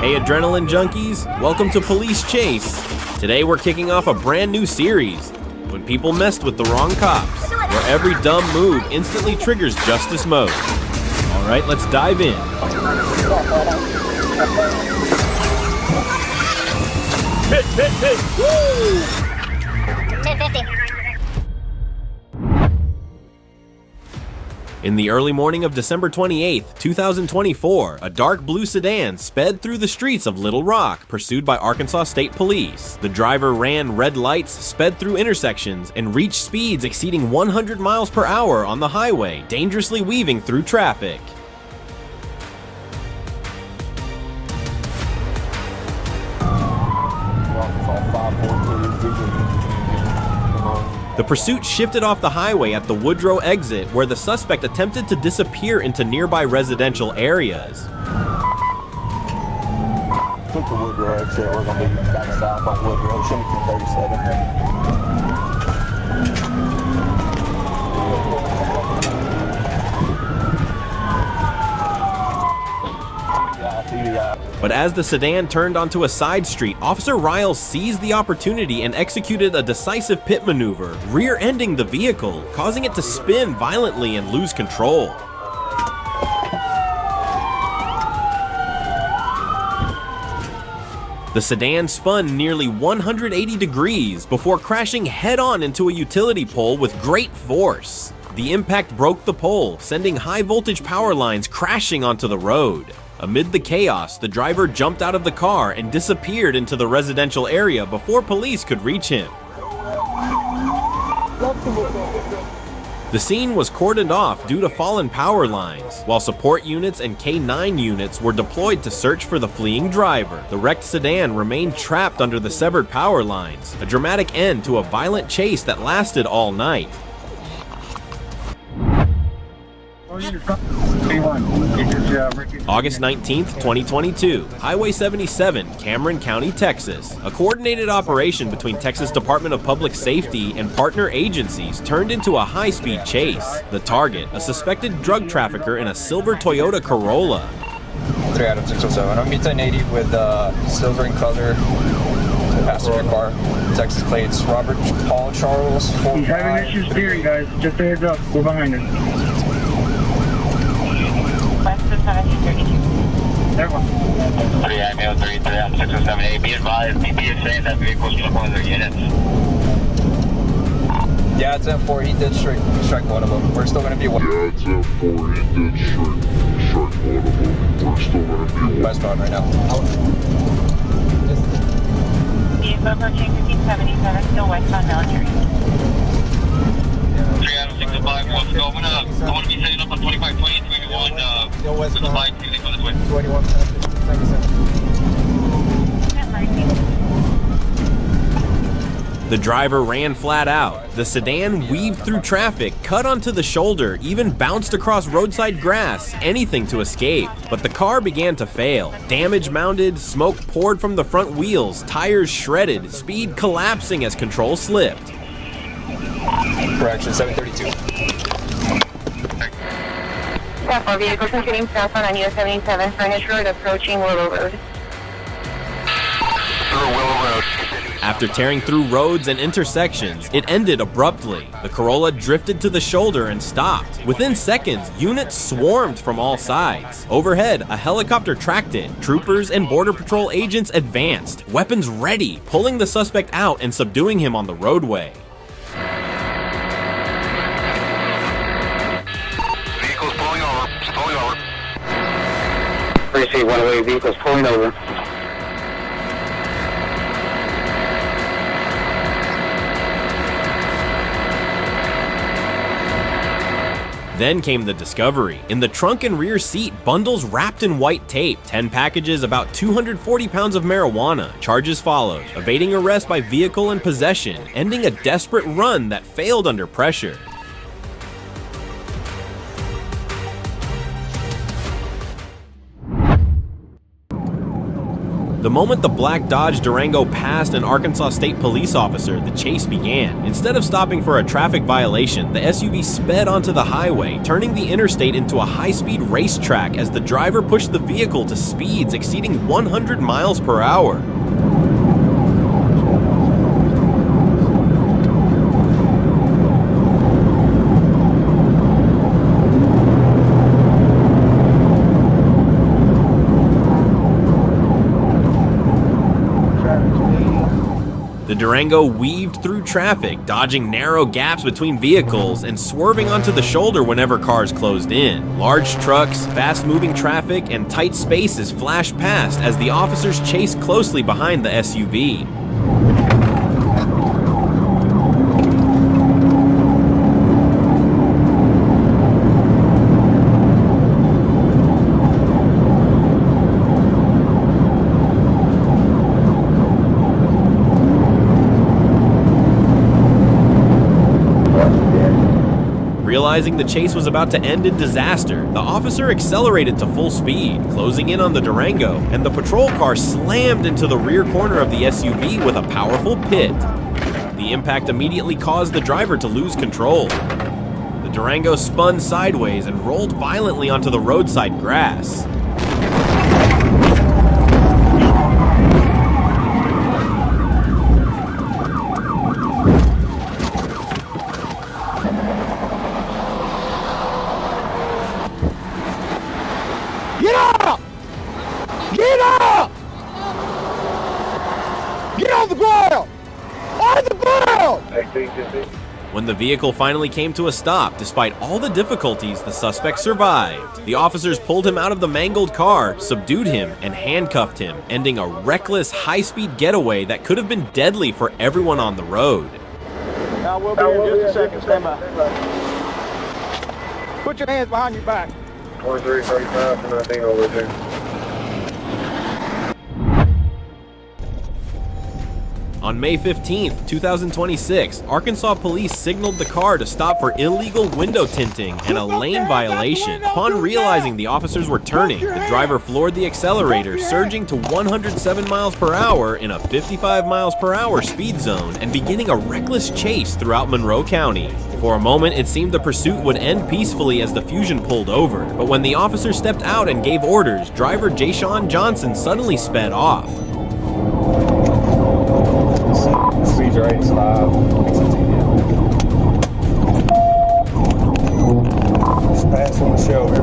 Hey adrenaline junkies, welcome to Police Chase. Today we're kicking off a brand new series, When People Messed with the Wrong Cops, where every dumb move instantly triggers justice mode. Alright, let's dive in. Hit! Woo! 1050. In the early morning of December 28th, 2024, a dark blue sedan sped through the streets of Little Rock, pursued by Arkansas State Police. The driver ran red lights, sped through intersections, and reached speeds exceeding 100 miles per hour on the highway, dangerously weaving through traffic. The pursuit shifted off the highway at the Woodrow exit, where the suspect attempted to disappear into nearby residential areas. Took the Woodrow exit, we're going to be back south on Woodrow, show me 1037. But as the sedan turned onto a side street, Officer Riles seized the opportunity and executed a decisive pit maneuver, rear-ending the vehicle, causing it to spin violently and lose control. The sedan spun nearly 180 degrees before crashing head-on into a utility pole with great force. The impact broke the pole, sending high-voltage power lines crashing onto the road. Amid the chaos, the driver jumped out of the car and disappeared into the residential area before police could reach him. The scene was cordoned off due to fallen power lines, while support units and K-9 units were deployed to search for the fleeing driver. The wrecked sedan remained trapped under the severed power lines, a dramatic end to a violent chase that lasted all night. August 19th, 2022, Highway 77, Cameron County, Texas. A coordinated operation between Texas Department of Public Safety and partner agencies turned into a high-speed chase. The target, a suspected drug trafficker in a silver Toyota Corolla. 3 out of 607. I'm meets 80 with silver in color. Passenger car, Texas plates, Robert Paul Charles. He's having issues steering, guys. Just a heads up. We're behind him. West of 1732. There one. 3 IMO 33 on 607A. Be advised, BP is saying that vehicle's going to one of their units. Yeah, it's M4. He did strike one of them. We're still going to be one. Yeah, it's M4. He did strike one of them. We're still going to be one. Westbound right now. Vehicle approaching 1577, still westbound military. 3 out of 605, what's going up? I want to be setting up on 2520 and 21 with the bike, see they go this way. 21, 77. The driver ran flat out. The sedan weaved through traffic, cut onto the shoulder, even bounced across roadside grass, anything to escape. But the car began to fail. Damage mounted, smoke poured from the front wheels, tires shredded, speed collapsing as control slipped. Correction, 732. Stop, our vehicle continuing southbound on US 77, Furnish Road, approaching Willow Road. Through Willow Road. After tearing through roads and intersections, it ended abruptly. The Corolla drifted to the shoulder and stopped. Within seconds, units swarmed from all sides. Overhead, a helicopter tracked it. Troopers and Border Patrol agents advanced, weapons ready, pulling the suspect out and subduing him on the roadway. Vehicle's pulling over. It's pulling over. Appreciate one-way vehicles pulling over. Then came the discovery. In the trunk and rear seat, bundles wrapped in white tape, 10 packages, about 240 pounds of marijuana. Charges followed, evading arrest by vehicle and possession, ending a desperate run that failed under pressure. The moment the black Dodge Durango passed an Arkansas State police officer, the chase began. Instead of stopping for a traffic violation, the SUV sped onto the highway, turning the interstate into a high-speed racetrack as the driver pushed the vehicle to speeds exceeding 100 miles per hour. The Durango weaved through traffic, dodging narrow gaps between vehicles and swerving onto the shoulder whenever cars closed in. Large trucks, fast-moving traffic, and tight spaces flashed past as the officers chased closely behind the SUV. Realizing the chase was about to end in disaster, the officer accelerated to full speed, closing in on the Durango, and the patrol car slammed into the rear corner of the SUV with a powerful pit. The impact immediately caused the driver to lose control. The Durango spun sideways and rolled violently onto the roadside grass. Get up! Get up! Get on the ground! On the ground! When the vehicle finally came to a stop, despite all the difficulties, the suspect survived. The officers pulled him out of the mangled car, subdued him, and handcuffed him, ending a reckless, high-speed getaway that could have been deadly for everyone on the road. Now we'll be here in just a second. Stand by. Put your hands behind your back. 2335 for 19 over there. On May 15th, 2026, Arkansas police signaled the car to stop for illegal window tinting and a lane violation. Upon realizing the officers were turning, the driver floored the accelerator, surging to 107 miles per hour in a 55 miles per hour speed zone and beginning a reckless chase throughout Monroe County. For a moment, it seemed the pursuit would end peacefully as the Fusion pulled over, but when the officer stepped out and gave orders, driver Jashawn Johnson suddenly sped off. Speed right, stop. Just pass on the shoulder.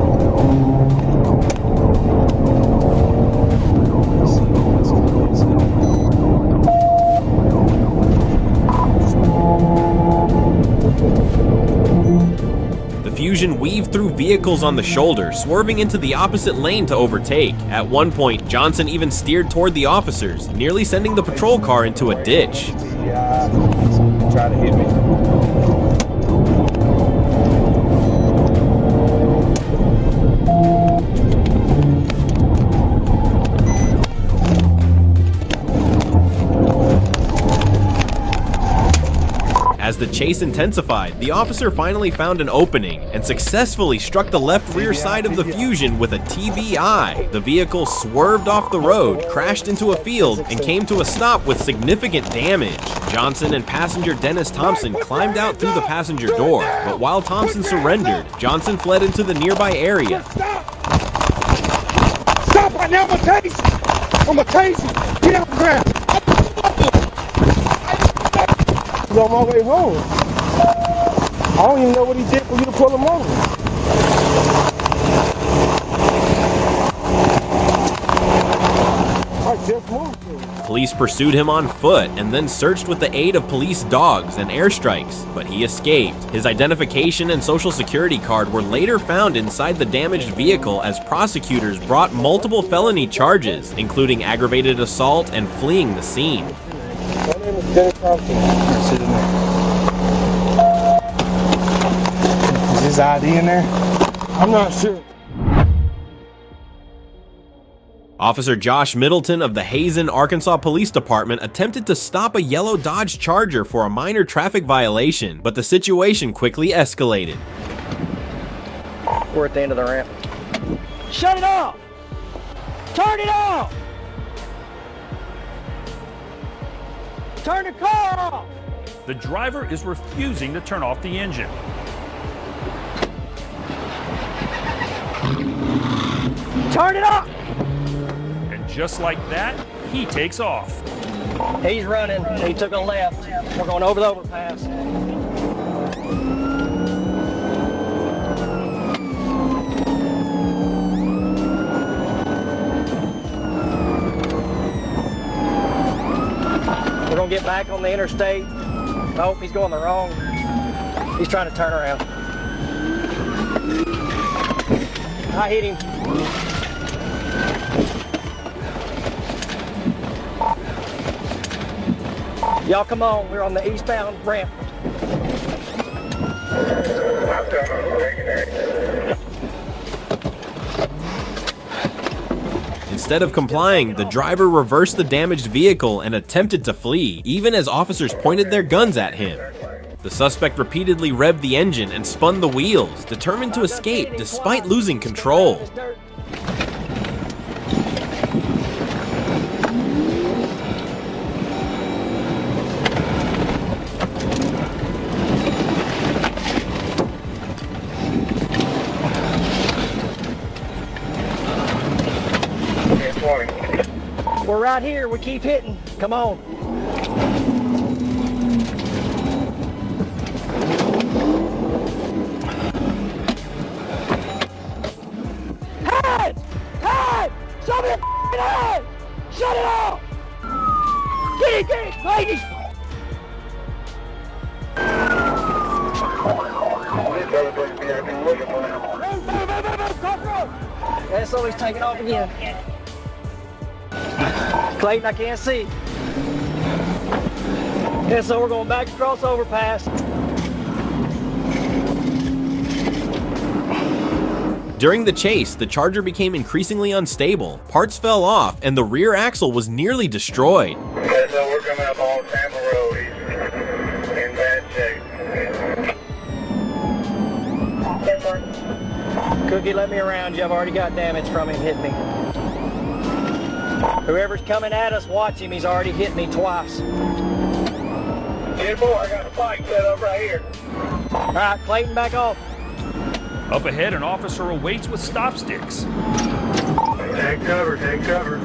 Fusion weaved through vehicles on the shoulder, swerving into the opposite lane to overtake. At one point, Johnson even steered toward the officers, nearly sending the patrol car into a ditch. Yeah, try to hit me. As the chase intensified, the officer finally found an opening and successfully struck the left rear side of the Fusion with a TBI. The vehicle swerved off the road, crashed into a field, and came to a stop with significant damage. Johnson and passenger Dennis Thompson climbed out through the passenger door, but while Thompson surrendered, Johnson fled into the nearby area. Stop right now, I'm gonna tase you! I'm gonna tase you! Get out the ground! I'm on my way home. I don't even know what he did for you to pull him over. I just moved. Police pursued him on foot and then searched with the aid of police dogs and airstrikes, but he escaped. His identification and social security card were later found inside the damaged vehicle as prosecutors brought multiple felony charges, including aggravated assault and fleeing the scene. My name is Dennis Thompson. Is his ID in there? I'm not sure. Officer Josh Middleton of the Hazen, Arkansas Police Department attempted to stop a yellow Dodge Charger for a minor traffic violation, but the situation quickly escalated. We're at the end of the ramp. Shut it off! Turn it off! Turn the car off! The driver is refusing to turn off the engine. Turn it off! And just like that, he takes off. He's running. He took a left. We're going over the overpass. We're going to get back on the interstate. Nope, he's going the wrong. He's trying to turn around. I hit him. Y'all come on, we're on the eastbound ramp. Instead of complying, the driver reversed the damaged vehicle and attempted to flee, even as officers pointed their guns at him. The suspect repeatedly revved the engine and spun the wheels, determined to escape despite losing control. We're right here, we keep hitting. Come on. Head! Head! Show me the head! Shut it off! Get it, lady! SO's taking off again. Clayton, I can't see. And so we're going back across overpass. During the chase, the Charger became increasingly unstable, parts fell off, and the rear axle was nearly destroyed. Yeah, so we're coming up on Tampa Road. He's in bad shape. Cookie, let me around you. I've already got damage from him hitting me. Whoever's coming at us, watch him. He's already hit me twice. Yeah, boy, I got a bike set up right here. All right, Clayton, back off. Up ahead, an officer awaits with stop sticks. Take cover, take cover.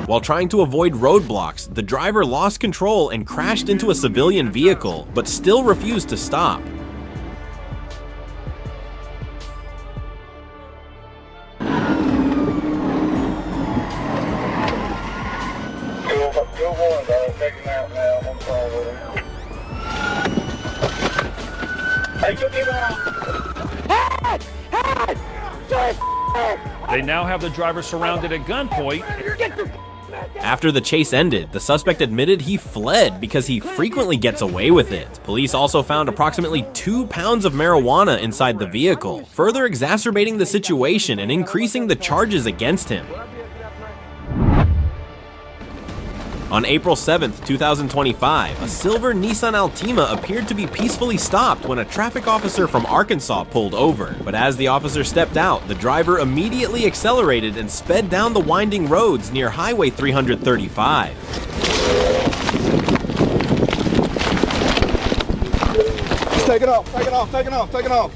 While trying to avoid roadblocks, the driver lost control and crashed into a civilian vehicle, but still refused to stop. Go one, dog. Take him out now. I'm sorry with him. Hey, took him out. They now have the driver surrounded at gunpoint. After the chase ended, the suspect admitted he fled because he frequently gets away with it. Police also found approximately 2 pounds of marijuana inside the vehicle, further exacerbating the situation and increasing the charges against him. On April 7th, 2025, a silver Nissan Altima appeared to be peacefully stopped when a traffic officer from Arkansas pulled over. But as the officer stepped out, the driver immediately accelerated and sped down the winding roads near Highway 335. Take it off, take it off, take it off, take it off.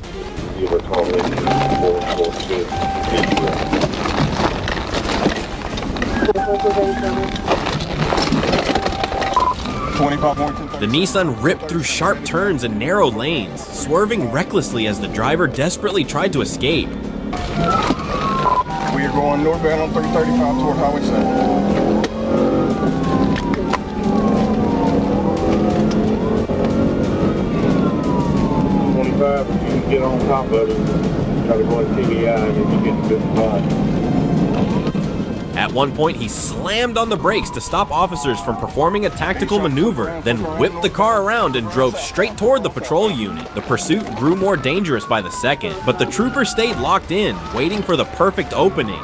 You were calling 446. 25 more, 10, The Nissan ripped through sharp turns and narrow lanes, swerving recklessly as the driver desperately tried to escape. We are going northbound on 335 toward Highway 7. 25, if you can get on top of it, try to go in TBI and then you get to the spot. At one point, he slammed on the brakes to stop officers from performing a tactical maneuver, then whipped the car around and drove straight toward the patrol unit. The pursuit grew more dangerous by the second, but the trooper stayed locked in, waiting for the perfect opening.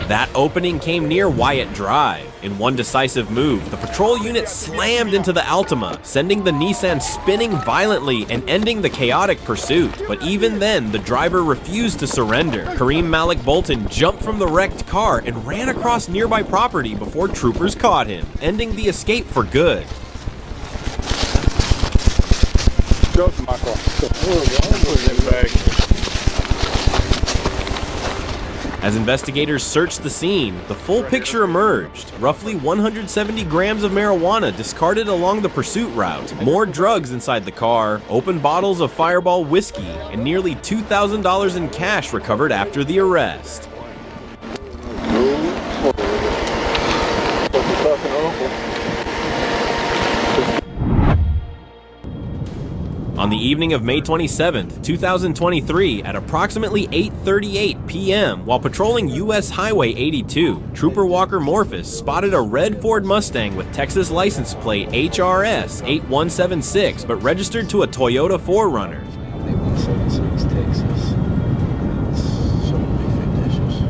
That opening came near Wyatt Drive. In one decisive move, the patrol unit slammed into the Altima, sending the Nissan spinning violently and ending the chaotic pursuit. But even then, the driver refused to surrender. Kareem Malik Bolton jumped from the wrecked car and ran across nearby property before troopers caught him, ending the escape for good. Go to my car. Put it back. As investigators searched the scene, the full picture emerged. Roughly 170 grams of marijuana discarded along the pursuit route, more drugs inside the car, open bottles of Fireball whiskey, and nearly $2,000 in cash recovered after the arrest. On the evening of May 27, 2023, at approximately 8:38 p.m., while patrolling U.S. Highway 82, Trooper Walker Morphus spotted a red Ford Mustang with Texas license plate HRS 8176, but registered to a Toyota 4Runner. 8176 Texas. So many fictitious.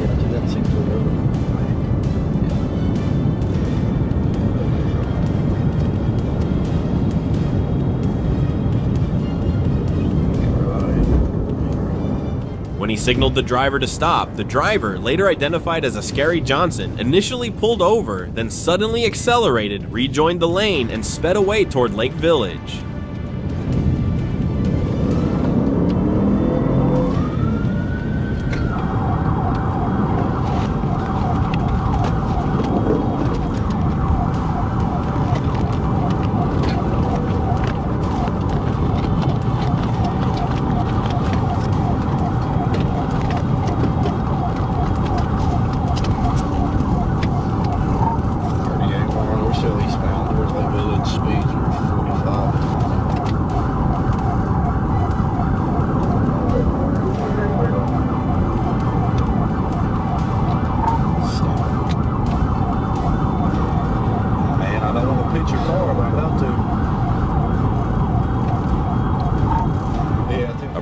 2006 Toyota. When he signaled the driver to stop, the driver, later identified as Ascari Johnson, initially pulled over, then suddenly accelerated, rejoined the lane, and sped away toward Lake Village.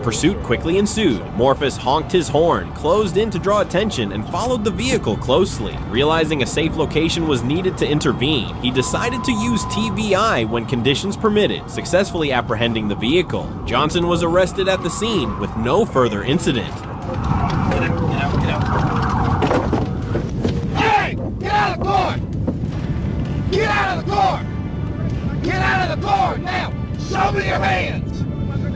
Pursuit quickly ensued. Morphus honked his horn, closed in to draw attention, and followed the vehicle closely. Realizing a safe location was needed to intervene, he decided to use TVI when conditions permitted, successfully apprehending the vehicle. Johnson was arrested at the scene with no further incident. Hey! Get out of the car! Get out of the car! Get out of the car now! Show me your hands!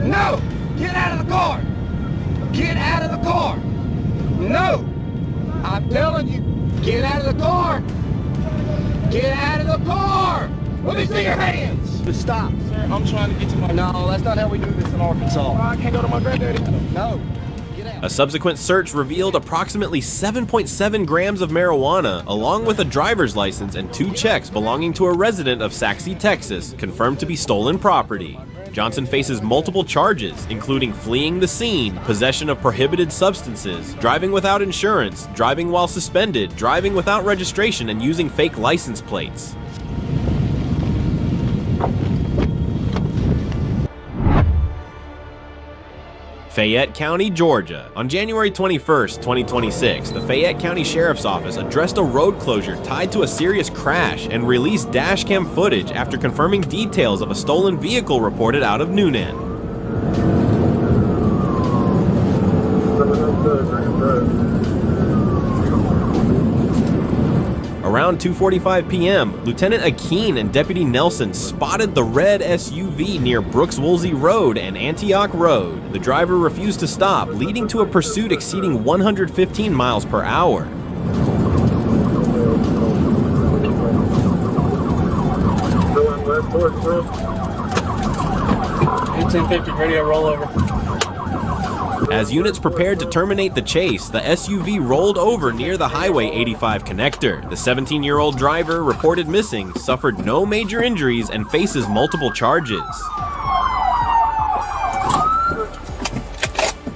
No! Get out of the car! Get out of the car! No! I'm telling you, get out of the car! Get out of the car! Let me see your hands! Stop, sir. I'm trying to get to my... No, that's not how we do this in Arkansas. I can't go to my granddaddy. No. Get out. A subsequent search revealed approximately 7.7 grams of marijuana, along with a driver's license and 2 checks belonging to a resident of Saxe, Texas, confirmed to be stolen property. Johnson faces multiple charges, including fleeing the scene, possession of prohibited substances, driving without insurance, driving while suspended, driving without registration, and using fake license plates. Fayette County, Georgia. On January 21st, 2026, the Fayette County Sheriff's Office addressed a road closure tied to a serious crash and released dashcam footage after confirming details of a stolen vehicle reported out of Noonan. Around 2:45 p.m., Lieutenant Akeen and Deputy Nelson spotted the red SUV near Brooks-Woolsey Road and Antioch Road. The driver refused to stop, leading to a pursuit exceeding 115 miles per hour. 1850 radio rollover. As units prepared to terminate the chase, the SUV rolled over near the Highway 85 connector. The 17-year-old driver, reported missing, suffered no major injuries and faces multiple charges.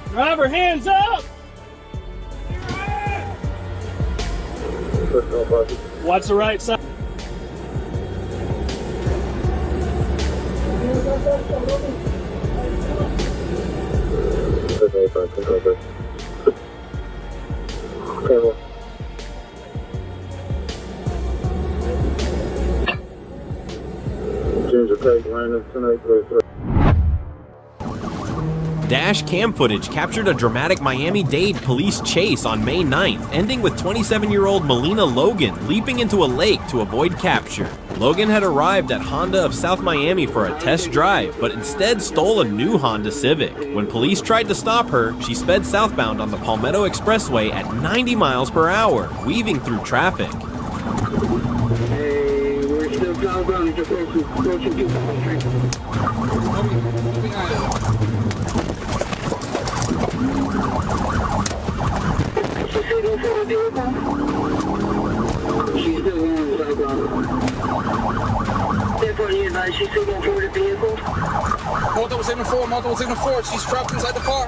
Driver, hands up! Watch the right side. Dash cam footage captured a dramatic Miami-Dade police chase on May 9th, ending with 27-year-old Melina Logan leaping into a lake to avoid capture. Logan had arrived at Honda of South Miami for a test drive, but instead stole a new Honda Civic. When police tried to stop her, she sped southbound on the Palmetto Expressway at 90 miles per hour, weaving through traffic. Hey, we're still southbound. Just approaching 2,000 Street. She's still going for the vehicle? She's still going southbound. She's still going for the vehicle? Multiple signal 4, she's trapped inside the car.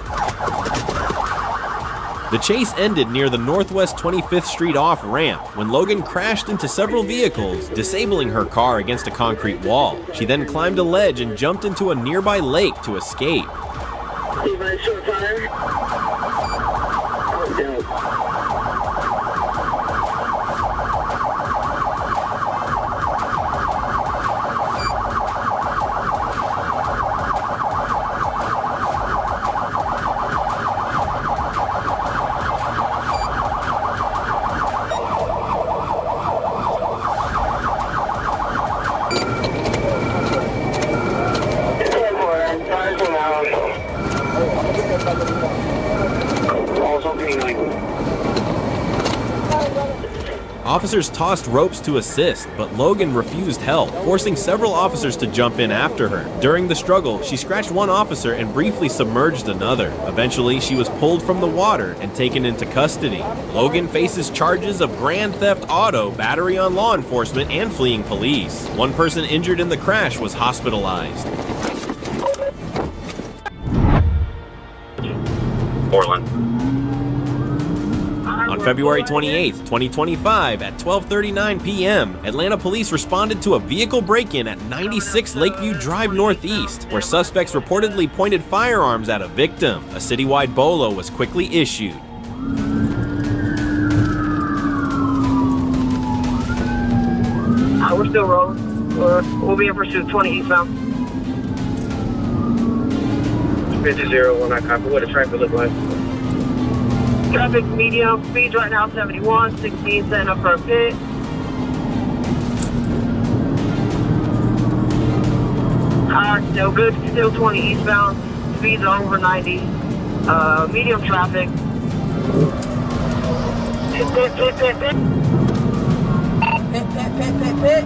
The chase ended near the Northwest 25th Street off-ramp when Logan crashed into several vehicles, disabling her car against a concrete wall. She then climbed a ledge and jumped into a nearby lake to escape. Short fire. Officers tossed ropes to assist, but Logan refused help, forcing several officers to jump in after her. During the struggle, she scratched one officer and briefly submerged another. Eventually, she was pulled from the water and taken into custody. Logan faces charges of grand theft auto, battery on law enforcement, and fleeing police. One person injured in the crash was hospitalized. Portland. On February 28, 2025, at 12:39 p.m., Atlanta police responded to a vehicle break-in at 96 Lakeview Drive Northeast, where suspects reportedly pointed firearms at a victim. A citywide BOLO was quickly issued. We're still rolling. We'll be in pursuit 20 eastbound. 50-1, I copy. What does traffic look like? Traffic medium, speeds right now 71, 16 setting up for a pit. Still good, still 20 eastbound, speeds are over 90. Medium traffic. Pit. Pit.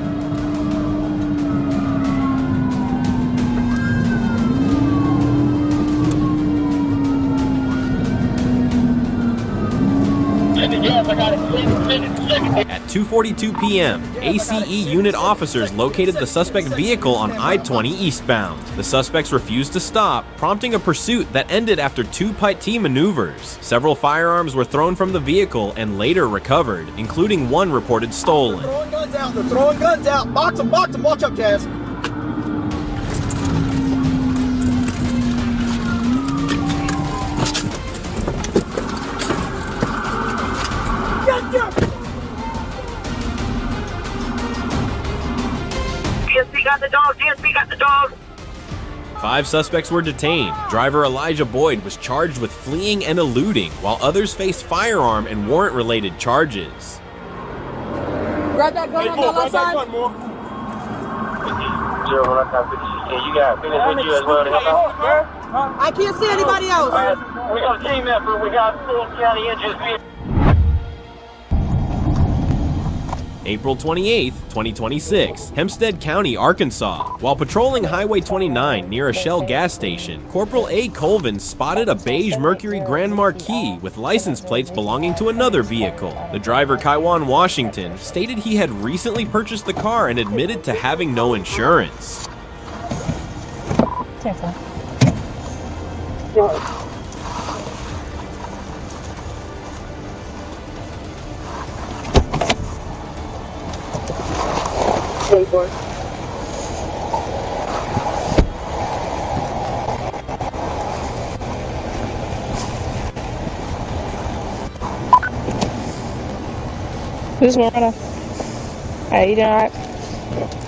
2:42 p.m., ACE unit officers located the suspect vehicle on I-20 eastbound. The suspects refused to stop, prompting a pursuit that ended after 2 PIT maneuvers. Several firearms were thrown from the vehicle and later recovered, including one reported stolen. They're throwing guns out. Box them, watch up, Jazz. DSP got the dog. 5 suspects were detained. Driver Elijah Boyd was charged with fleeing and eluding, while others faced firearm and warrant-related charges. Grab that gun on the left side. You got business with you as well to help out? I can't see anybody else. We got a team effort. We got full county engines. April 28, 2026, Hempstead County, Arkansas. While patrolling Highway 29 near a Shell gas station, Corporal A. Colvin spotted a beige Mercury Grand Marquis with license plates belonging to another vehicle. The driver, Kaiwan Washington, stated he had recently purchased the car and admitted to having no insurance. Careful. This is Loretta. Hey, you doing alright?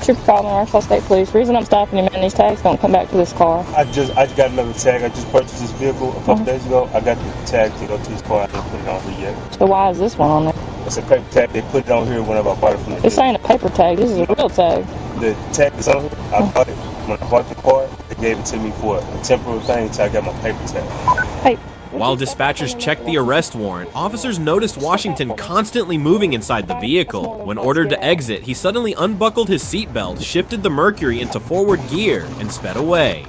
Trooper called me, Arkansas State Police. Reason I'm stopping you, man, these tags don't come back to this car. I just got another tag. I just purchased this vehicle a couple days ago. I got the tag to go to this car. I didn't put it on here yet. So why is this one on there? It's a paper tag. They put it on here whenever I bought it from the This ain't a paper tag. This is a real tag. The tag is on here. I bought it. When I bought the car, they gave it to me for a temporary thing until I got my paper tag. Hey. While dispatchers checked the arrest warrant, officers noticed Washington constantly moving inside the vehicle. When ordered to exit, he suddenly unbuckled his seatbelt, shifted the Mercury into forward gear, and sped away.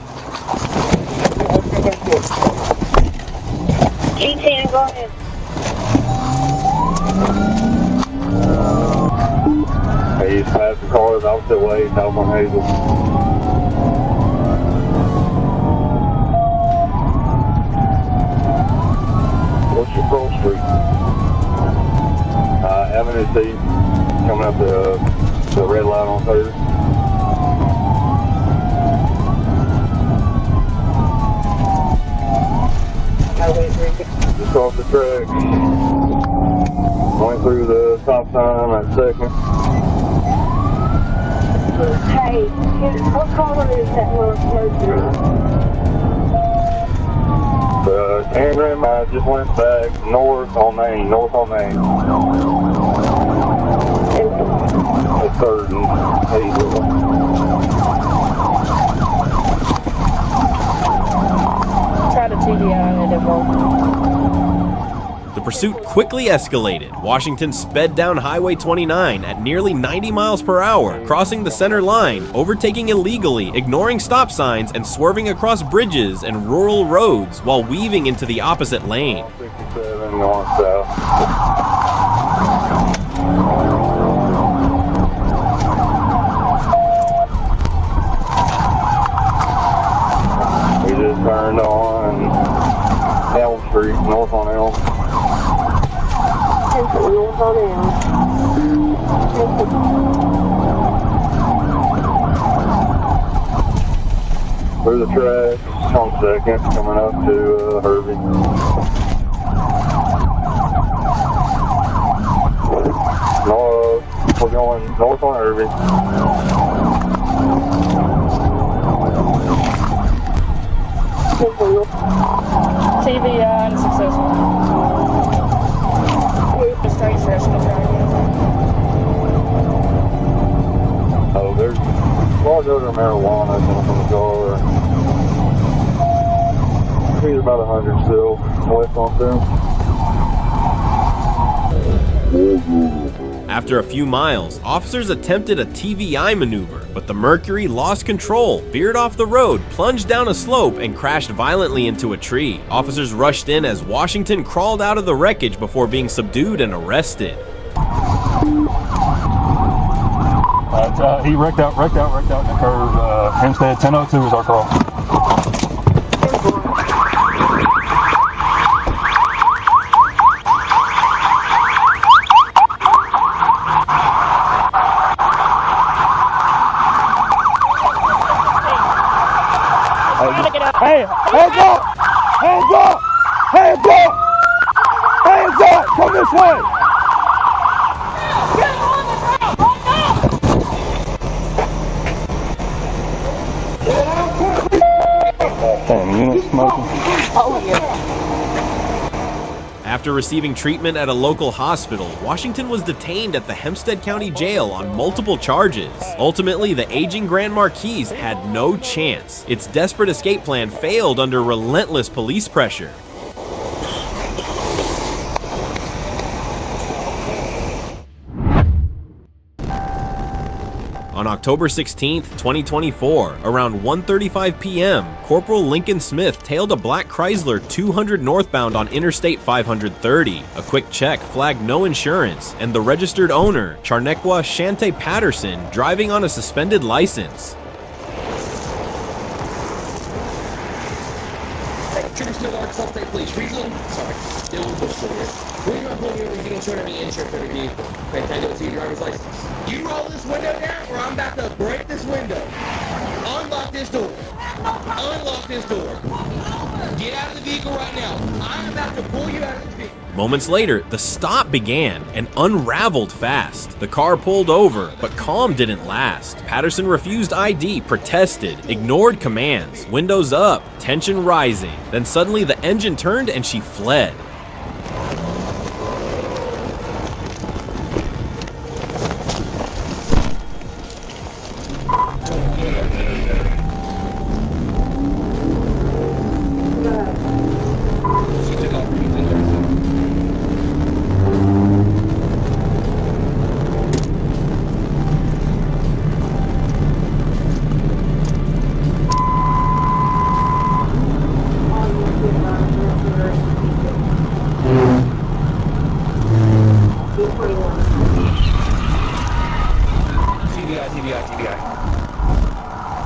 G10, go ahead. He's passing cars opposite way, south on Hazen. What's your Pearl Street? Avenue C, coming up the red light on 3rd. Just off the track. Went through the stop sign at 2nd. Hey, what color is that Mercury? Andrew, I just went back north on Main. At 3rd and Hazel. Try to TDI and it didn't work. The pursuit quickly escalated. Washington sped down Highway 29 at nearly 90 miles per hour, crossing the center line, overtaking illegally, ignoring stop signs, and swerving across bridges and rural roads while weaving into the opposite lane. 67 north south. We just turned on Elm Street, north on Elm. North on Elm. Through the tracks on 2nd, coming up to Hervey. North, we're going north on Hervey. TVI and successful. Straight session. Oh, there's large odor of marijuana coming from the car. He's about 100 still left on them. After a few miles, officers attempted a TVI maneuver, but the Mercury lost control, veered off the road, plunged down a slope, and crashed violently into a tree. Officers rushed in as Washington crawled out of the wreckage before being subdued and arrested. He wrecked out in the curve. Hempstead 1002 is our call. Hey, hands up! Hands up! Hands up! Hands up! Come this way! Damn, unit smoking. Oh, yeah. After receiving treatment at a local hospital, Washington was detained at the Hempstead County Jail on multiple charges. Ultimately, the aging Grand Marquis had no chance. Its desperate escape plan failed under relentless police pressure. On October 16, 2024, around 1:35 p.m., Corporal Lincoln Smith tailed a black Chrysler 200 northbound on Interstate 530. A quick check flagged no insurance, and the registered owner, Charnequa Shante Patterson, driving on a suspended license. Trooper still Arkansas State Police. Reason? Sorry. Still switch to here. When you're pulling you over, you can turn on the insurance on your vehicle. Okay, can I do it to your driver's license? You roll this window down, or I'm about to break this window. Unlock this door. Unlock this door. Get out of the vehicle right now. I'm about to pull you out of the vehicle. Moments later, the stop began and unraveled fast. The car pulled over, but calm didn't last. Patterson refused ID, protested, ignored commands, windows up, tension rising. Then suddenly the engine turned and she fled.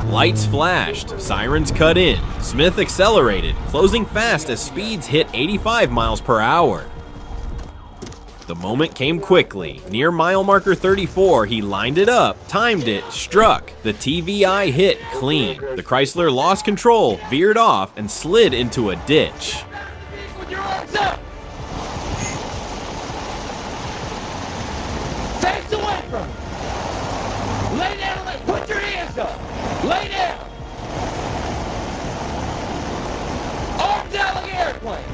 Lights flashed, sirens cut in. Smith accelerated, closing fast as speeds hit 85 miles per hour. The moment came quickly. Near mile marker 34, he lined it up, timed it, struck. The TVI hit clean. The Chrysler lost control, veered off, and slid into a ditch. With your arms up. Face away from me. Lay down, put your hands up. Lay down. Arms out like an airplane.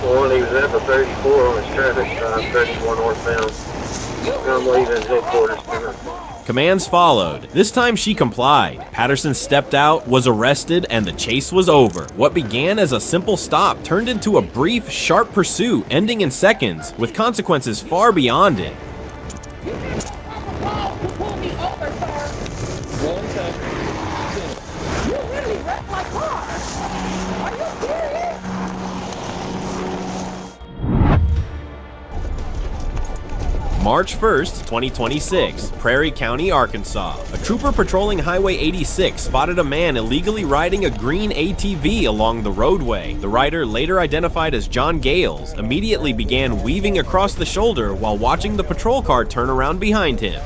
Well, he was at the 34 on his traffic stop, 31 northbound. I'm leaving headquarters tonight. Commands followed. This time she complied. Patterson stepped out, was arrested, and the chase was over. What began as a simple stop turned into a brief, sharp pursuit ending in seconds, with consequences far beyond it. March 1st, 2026, Prairie County, Arkansas. A trooper patrolling Highway 86 spotted a man illegally riding a green ATV along the roadway. The rider, later identified as John Gales, immediately began weaving across the shoulder while watching the patrol car turn around behind him.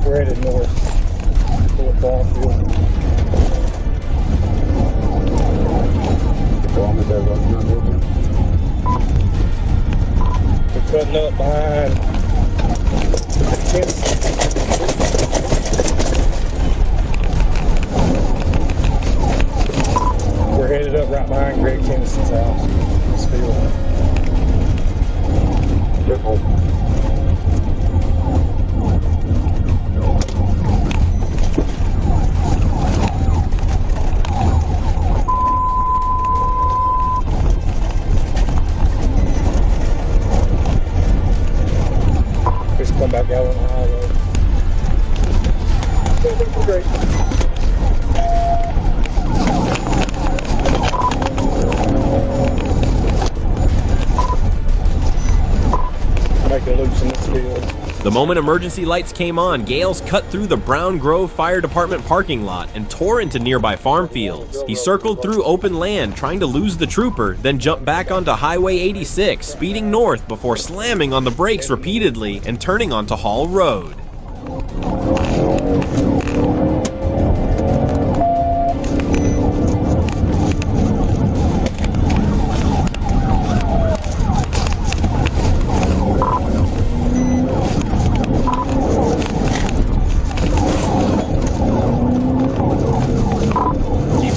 We're headed north. Toward Barfield. We're cutting up behind. We're headed up right behind Greg Tennison's house. This field. Come back out on the highway. Great. Make a loose in this field. The moment emergency lights came on, Gales cut through the Brown Grove Fire Department parking lot and tore into nearby farm fields. He circled through open land, trying to lose the trooper, then jumped back onto Highway 86, speeding north before slamming on the brakes repeatedly and turning onto Hall Road.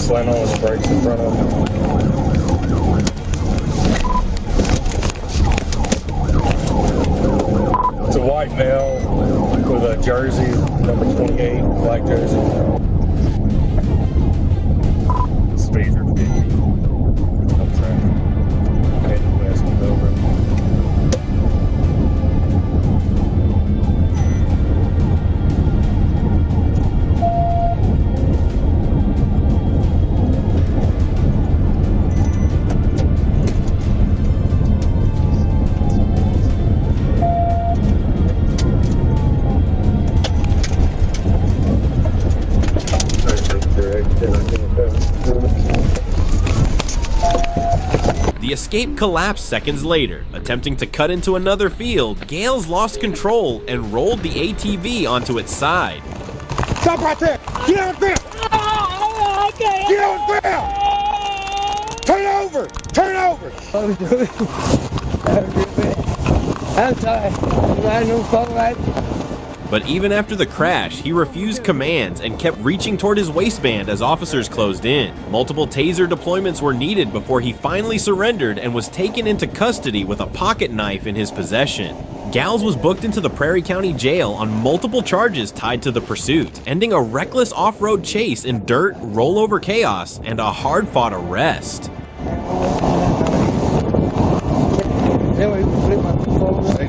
Slamming on his brakes in front of him. It's a white male with a jersey, number 28, black jersey. Speeds are 50. I'm trying. Heading west with over. The escape collapsed seconds later. Attempting to cut into another field, Gales lost control and rolled the ATV onto its side. Stop right there! Get out there! Get out there! Turn over! Turn over! I'm tired. I know phone right. But even after the crash, he refused commands and kept reaching toward his waistband as officers closed in. Multiple taser deployments were needed before he finally surrendered and was taken into custody with a pocket knife in his possession. Gales was booked into the Prairie County Jail on multiple charges tied to the pursuit, ending a reckless off-road chase in dirt, rollover chaos, and a hard-fought arrest. Then we flip my phone.